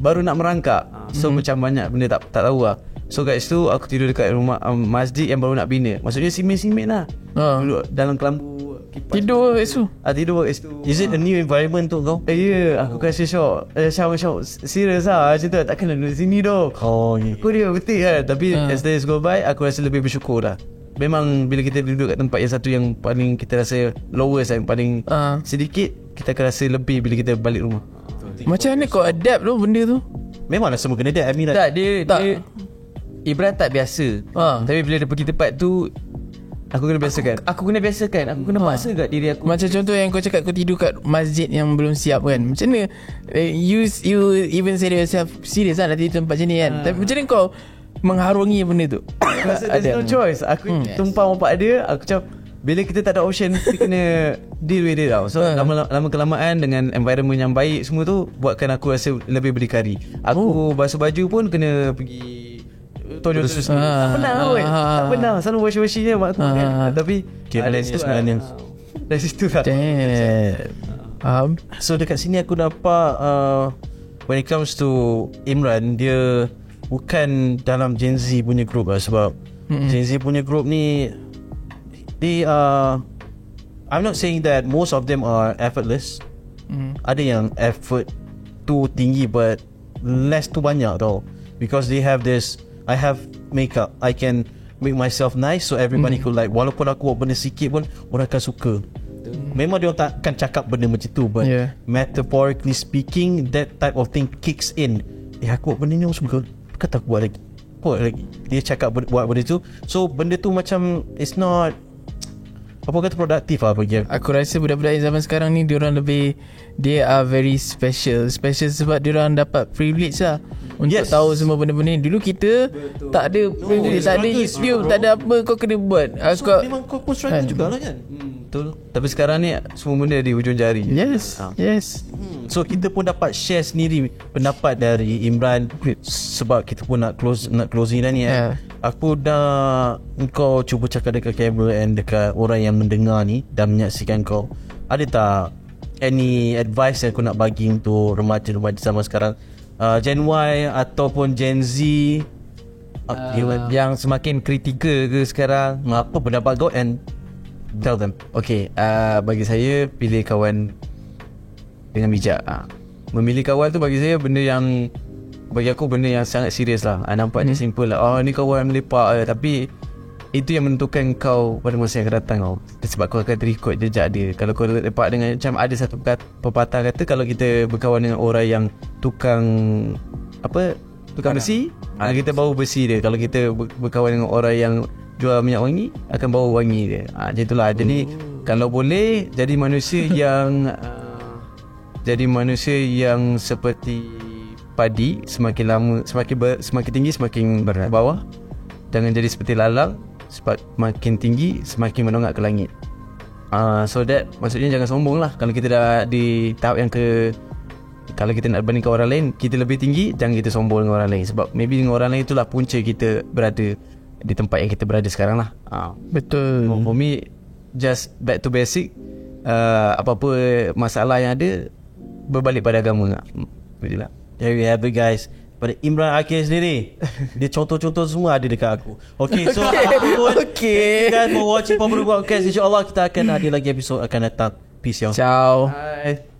baru nak merangkak. So macam banyak benda tak tahu lah. So kat situ aku tidur dekat rumah masjid yang baru nak bina. Maksudnya simen lah. Duduk dalam kelambu Tidur esok. Tidur kat situ. Is it a new environment untuk kau? Aku kasi shock. Shock serius lah macam tu. Takkan nak duduk sini dah. Oh ya. Aku dia betul kan. Tapi as days go by, aku rasa lebih bersyukur lah. Memang bila kita duduk kat tempat yang satu yang paling kita rasa lowest, yang paling sedikit, kita akan rasa lebih bila kita balik rumah. Macam mana kau adapt tu benda tu? Memanglah semua kena adapt. I mean, Tak, dia Ibrahim tak biasa. Tapi bila dia pergi tempat tu, aku kena biasakan. Aku kena biasakan. Aku kena paksa kat diri aku. Macam contoh yang kau cakap kau tidur kat masjid yang belum siap kan. Macam mana you even say to yourself, serious lah nak tidur tempat macam ni kan. Tapi macam mana kau mengharungi benda tu? There's no choice. Aku tumpang bapak dia. Aku macam bila kita tak ada option, kita kena deal with it tau. So lama kelamaan dengan environment yang baik semua tu buatkan aku rasa lebih berdikari. Aku basuh baju pun kena pergi tonjol terus. Tak pernah kot. Tak pernah. Selalu washi-washi je mak aku kan. Tapi Dari situ lah. Faham? So dekat sini aku nampak when it comes to Imran, dia bukan dalam Gen Z punya group lah. Sebab Gen Z punya group ni, they are, I'm not saying that most of them are effortless. Ada yang effort tu tinggi but less tu banyak tau. Because they have this, I have makeup, I can make myself nice so everybody could like. Walaupun aku buat benda sikit pun orang akan suka. Memang dia takkan cakap benda macam tu, but metaphorically speaking, that type of thing kicks in. Aku buat benda ni orang suka, kata aku buat lagi. Dia cakap buat benda tu. So benda tu macam it's not, apa kata, produktif lah bagi aku. Aku rasa budak-budak yang zaman sekarang ni diorang lebih, they are very special sebab diorang dapat privilege lah untuk tahu semua benda-benda ni. Dulu kita tak ada privilege, tak ada YouTube, tak ada apa, kau kena buat. So memang kau pun struggle jugalah kan. Betul. Tapi sekarang ni semua benda di hujung jari. Yes. So kita pun dapat share sendiri pendapat dari Imran, sebab kita pun nak closing dah ni. Aku dah, kau cuba cakap dekat kamera and dekat orang yang mendengar ni dan menyaksikan kau, ada tak any advice yang aku nak bagi untuk remaja-remaja zaman sekarang, Gen Y ataupun Gen Z, yang semakin kritikal ke sekarang? apa pendapat kau and tell them. Okay, bagi saya pilih kawan dengan bijak. Memilih kawan tu bagi saya benda yang, bagi aku benda yang sangat serius lah. Nampaknya simple lah. Ni kawan melepak tapi itu yang menentukan kau pada masa yang akan datang kau. Sebab kau akan terikut jejak dia. Kalau kau lepak dengan, macam ada satu pepatah kata, kalau kita berkawan dengan orang yang tukang besi, kita bawa besi dia. Kalau kita berkawan dengan orang yang jual minyak wangi, akan bawa wangi dia. Macam itulah. Jadi kalau boleh jadi manusia yang jadi manusia yang seperti padi, semakin lama semakin tinggi semakin bawah. Jangan jadi seperti lalang, sebab makin tinggi semakin menonggak ke langit. So that maksudnya jangan sombong lah. Kalau kita dah di tahap yang kalau kita nak bandingkan orang lain, kita lebih tinggi, jangan kita sombong dengan orang lain. Sebab maybe dengan orang lain itulah punca kita berada di tempat yang kita berada sekarang lah. Betul. For me, just back to basic. Apa-apa masalah yang ada, berbalik pada agama. Betul lah. There we have it guys. Pada Imran Akil sendiri, dia contoh-contoh semua ada dekat aku. Okay, so aku pun thank you guys for watching Pemberu Podcast. InsyaAllah kita akan ada lagi episod akan datang. Peace y'all. Ciao. Bye.